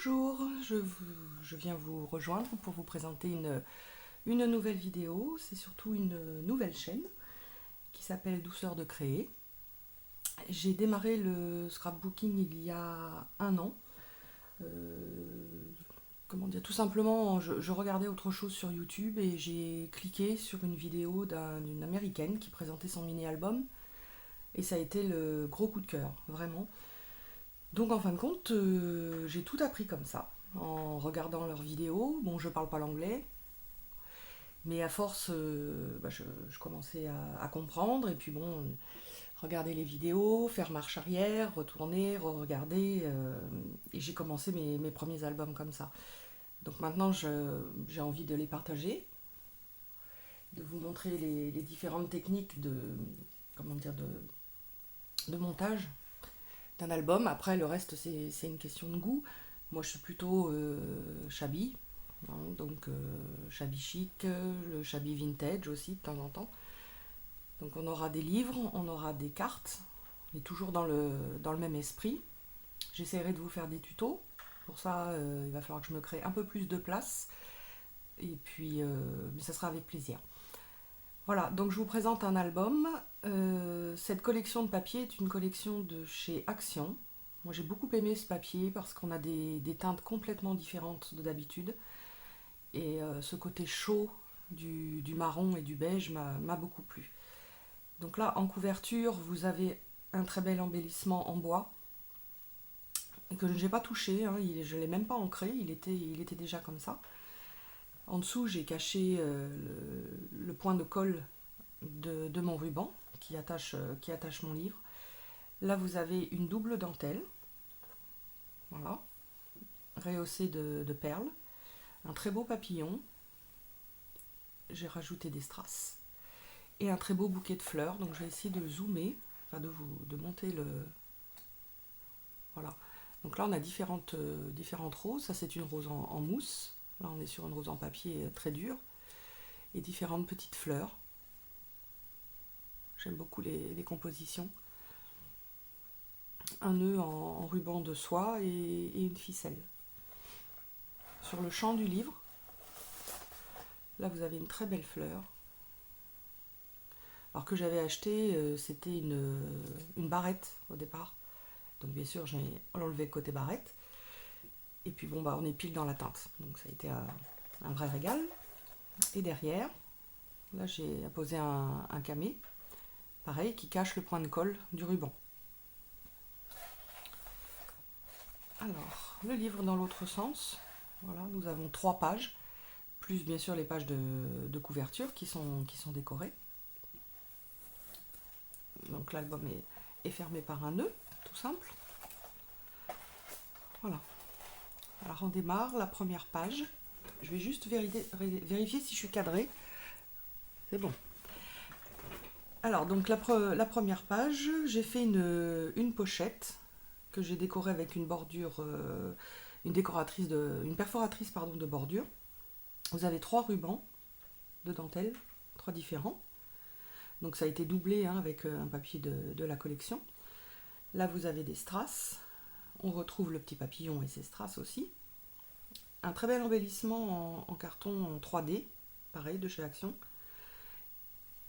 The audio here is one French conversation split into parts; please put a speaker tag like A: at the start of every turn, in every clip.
A: Bonjour, je viens vous rejoindre pour vous présenter une nouvelle vidéo. C'est surtout une nouvelle chaîne qui s'appelle Douceur de créer. J'ai démarré le scrapbooking il y a un an. Comment dire, tout simplement, je regardais autre chose sur YouTube et j'ai cliqué sur une vidéo d'une américaine qui présentait son mini-album. Et ça a été le gros coup de cœur, vraiment. Donc en fin de compte, j'ai tout appris comme ça, en regardant leurs vidéos. Bon, je parle pas l'anglais, mais à force, je commençais à comprendre. Et puis bon, regarder les vidéos, faire marche arrière, retourner, re-regarder. Et j'ai commencé mes premiers albums comme ça. Donc maintenant, j'ai envie de les partager, de vous montrer les différentes techniques comment dire, de montage d'un album. Après, le reste, c'est une question de goût. Moi, je suis plutôt shabby, hein, donc shabby chic, le shabby vintage aussi de temps en temps. Donc on aura des livres, on aura des cartes, et toujours dans le même esprit. J'essaierai de vous faire des tutos. Pour ça, il va falloir que je me crée un peu plus de place. Et puis, mais ça sera avec plaisir. Voilà, donc je vous présente un album. Cette collection de papier est une collection de chez Action. Moi j'ai beaucoup aimé ce papier parce qu'on a des teintes complètement différentes de d'habitude. Et ce côté chaud du marron et du beige m'a beaucoup plu. Donc là, en couverture, vous avez un très bel embellissement en bois que je n'ai pas touché, hein, je ne l'ai même pas ancré, il était déjà comme ça. En dessous, j'ai caché le point de colle de mon ruban qui attache mon livre. Là, vous avez une double dentelle, voilà, rehaussée de perles, un très beau papillon, j'ai rajouté des strass, et un très beau bouquet de fleurs. Donc, je vais essayer de zoomer, enfin de monter le. Voilà. Donc là, on a différentes roses. Ça, c'est une rose en mousse. Là, on est sur une rose en papier très dure. Et différentes petites fleurs. J'aime beaucoup les compositions. Un nœud en ruban de soie et une ficelle. Sur le champ du livre, là vous avez une très belle fleur. Alors que j'avais acheté, c'était une barrette au départ. Donc bien sûr j'ai enlevé le côté barrette. Et puis bon bah on est pile dans la teinte. Donc ça a été un vrai régal. Et derrière, là j'ai apposé un camé, pareil, qui cache le point de colle du ruban. Alors, le livre dans l'autre sens, voilà, nous avons 3 pages, plus bien sûr les pages de couverture qui sont décorées. Donc l'album est fermé par un nœud, tout simple. Voilà. Alors on démarre la première page. Je vais juste vérifier si je suis cadrée. C'est bon. Alors donc la première page, j'ai fait une pochette que j'ai décorée avec une bordure, une perforatrice pardon, de bordure. Vous avez 3 rubans de dentelle, 3 différents. Donc ça a été doublé hein, avec un papier de la collection. Là vous avez des strass. On retrouve le petit papillon et ses strass aussi. Un très bel embellissement en carton en 3D, pareil de chez Action.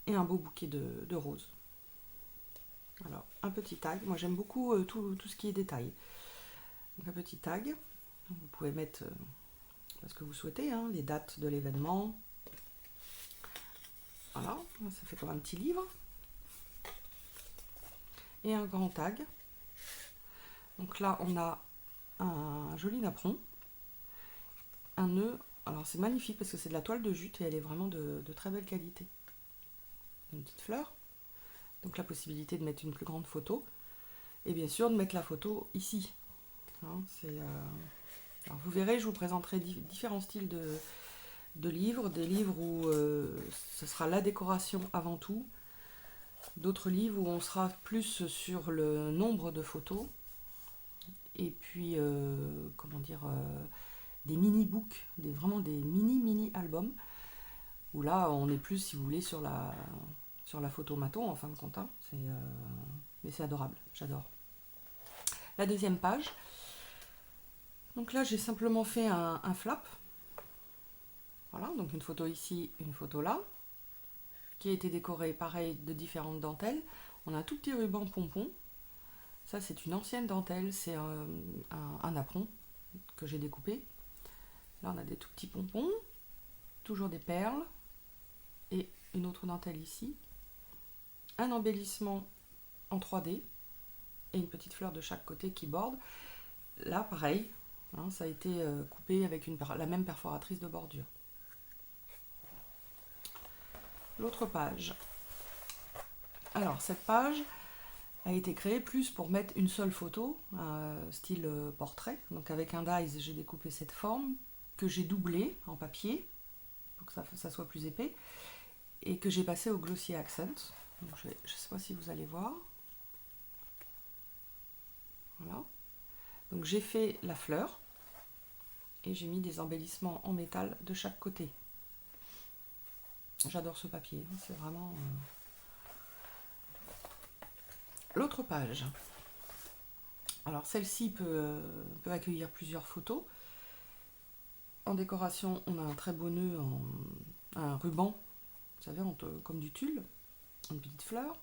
A: Et un beau bouquet de roses. Alors un petit tag. Moi j'aime beaucoup tout ce qui est détail. Donc un petit tag. Vous pouvez mettre ce que vous souhaitez, hein, les dates de l'événement. Voilà, ça fait comme un petit livre. Et un grand tag. Donc là, on a un joli napperon, un nœud. Alors c'est magnifique parce que c'est de la toile de jute et elle est vraiment de très belle qualité. Une petite fleur. Donc la possibilité de mettre une plus grande photo. Et bien sûr de mettre la photo ici. Hein, alors vous verrez, je vous présenterai différents styles de livres. Des livres où ce sera la décoration avant tout. D'autres livres où on sera plus sur le nombre de photos. Et puis, comment dire, des mini-books, vraiment des mini albums, où là, on est plus, si vous voulez, sur la photo maton, en fin de compte. Hein. Mais c'est adorable, j'adore. La deuxième page, Donc là, j'ai simplement fait un flap. Voilà, donc une photo ici, une photo là, qui a été décorée pareil de différentes dentelles. On a un tout petit ruban pompon. Ça, c'est une ancienne dentelle, c'est un apron que j'ai découpé. Là, on a des tout petits pompons, toujours des perles, et une autre dentelle ici. Un embellissement en 3D, et une petite fleur de chaque côté qui borde. Là, pareil, hein, ça a été coupé avec la même perforatrice de bordure. L'autre page. Alors, cette page a été créée plus pour mettre une seule photo, style portrait. Donc avec un dies, j'ai découpé cette forme que j'ai doublée en papier pour que ça soit plus épais et que j'ai passé au Glossy Accent. Donc, je ne sais pas si vous allez voir. Voilà. Donc j'ai fait la fleur et j'ai mis des embellissements en métal de chaque côté. J'adore ce papier, c'est vraiment... L'autre page. Alors celle-ci peut accueillir plusieurs photos. En décoration, on a un très beau nœud un ruban, vous savez, comme du tulle, une petite fleur.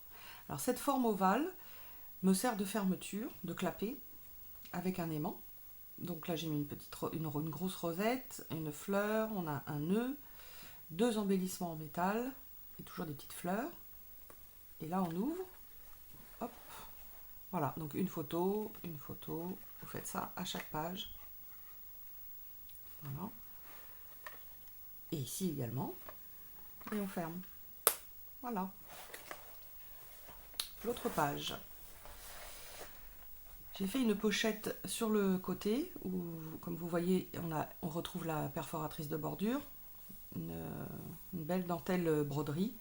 A: Alors cette forme ovale me sert de fermeture, de clapet, avec un aimant. Donc là j'ai mis une grosse rosette, une fleur, on a un nœud, 2 embellissements en métal, et toujours des petites fleurs. Et là on ouvre, hop, voilà, donc une photo, vous faites ça à chaque page. Voilà. Et ici également, et on ferme. Voilà. L'autre page. J'ai fait une pochette sur le côté où, comme vous voyez, on retrouve la perforatrice de bordure, une belle dentelle broderie,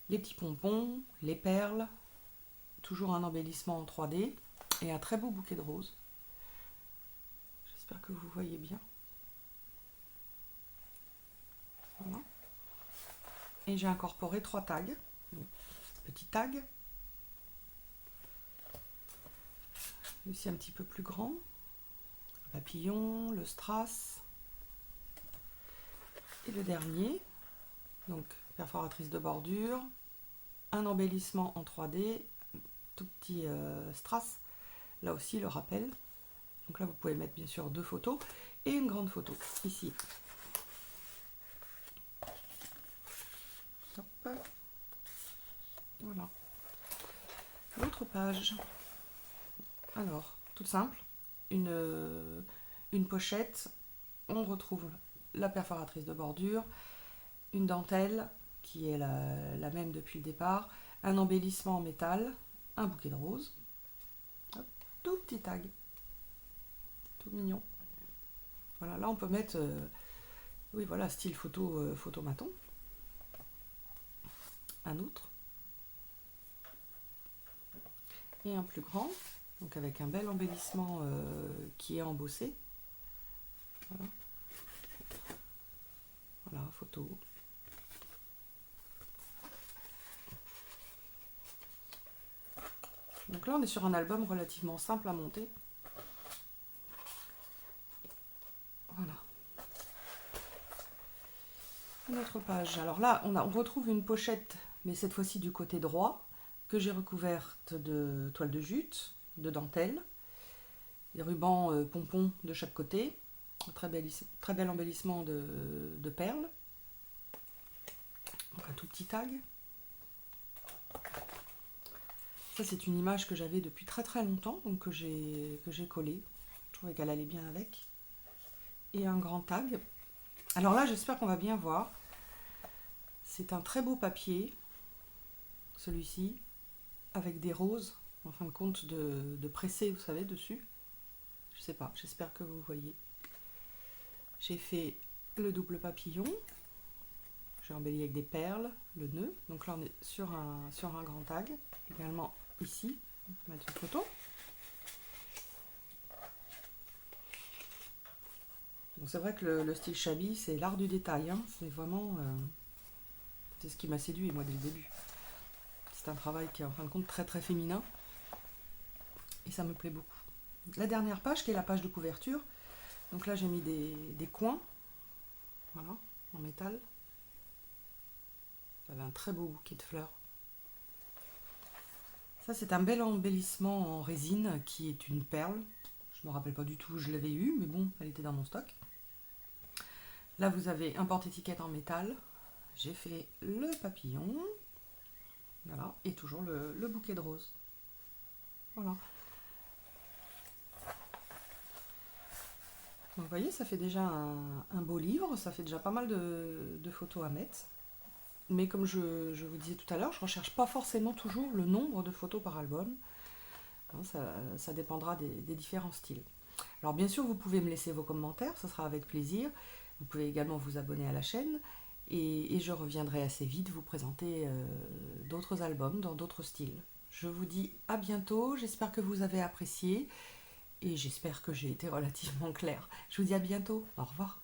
A: les petits pompons, les perles, toujours un embellissement en 3D et un très beau bouquet de roses. J'espère que vous voyez bien. Voilà. Et j'ai incorporé 3 tags. Petit tag. Ici un petit peu plus grand. Le papillon, le strass. Et le dernier. Donc perforatrice de bordure. Un embellissement en 3D. Tout petit strass. Là aussi le rappel. Donc là vous pouvez mettre bien sûr 2 photos. Et une grande photo. Ici. Hop. Voilà. L'autre page. Alors, toute simple, une pochette, on retrouve la perforatrice de bordure, une dentelle qui est la même depuis le départ, un embellissement en métal, un bouquet de roses, hop, tout petit tag, tout mignon. Voilà, là on peut mettre, oui voilà, style photomaton, un autre, et un plus grand. Donc avec un bel embellissement qui est embossé. Voilà. Voilà, photo. Donc là, on est sur un album relativement simple à monter. Voilà. Une autre page. Alors là, on retrouve une pochette, mais cette fois-ci du côté droit, que j'ai recouverte de toile de jute, de dentelle, des rubans pompons de chaque côté, un très bel embellissement de perles, donc un tout petit tag. Ça c'est une image que j'avais depuis très très longtemps, donc que j'ai collée. Je trouvais qu'elle allait bien avec. Et un grand tag. Alors là j'espère qu'on va bien voir. C'est un très beau papier, celui-ci, avec des roses, en fin de compte de pressé, vous savez, dessus. Je sais pas, j'espère que vous voyez. J'ai fait le double papillon. J'ai embelli avec des perles, le nœud. Donc là on est sur un grand tag. Également ici, on va mettre une photo. Donc c'est vrai que le style shabby, c'est l'art du détail. Hein. C'est vraiment... c'est ce qui m'a séduit moi dès le début. C'est un travail qui est en fin de compte très très féminin. Et ça me plaît beaucoup. La dernière page, qui est la page de couverture, Donc là j'ai mis des coins, voilà, en métal. Ça avait un très beau bouquet de fleurs. Ça c'est un bel embellissement en résine qui est une perle. Je me rappelle pas du tout où je l'avais eu, mais bon, elle était dans mon stock. Là vous avez un porte-étiquette en métal. J'ai fait le papillon. Voilà, et toujours le bouquet de roses. Voilà. Donc vous voyez, ça fait déjà un beau livre, ça fait déjà pas mal de photos à mettre. Mais comme je vous disais tout à l'heure, je ne recherche pas forcément toujours le nombre de photos par album. Hein, ça dépendra des différents styles. Alors bien sûr, vous pouvez me laisser vos commentaires, ce sera avec plaisir. Vous pouvez également vous abonner à la chaîne. Et je reviendrai assez vite vous présenter d'autres albums dans d'autres styles. Je vous dis à bientôt, j'espère que vous avez apprécié et j'espère que j'ai été relativement claire. Je vous dis à bientôt, au revoir.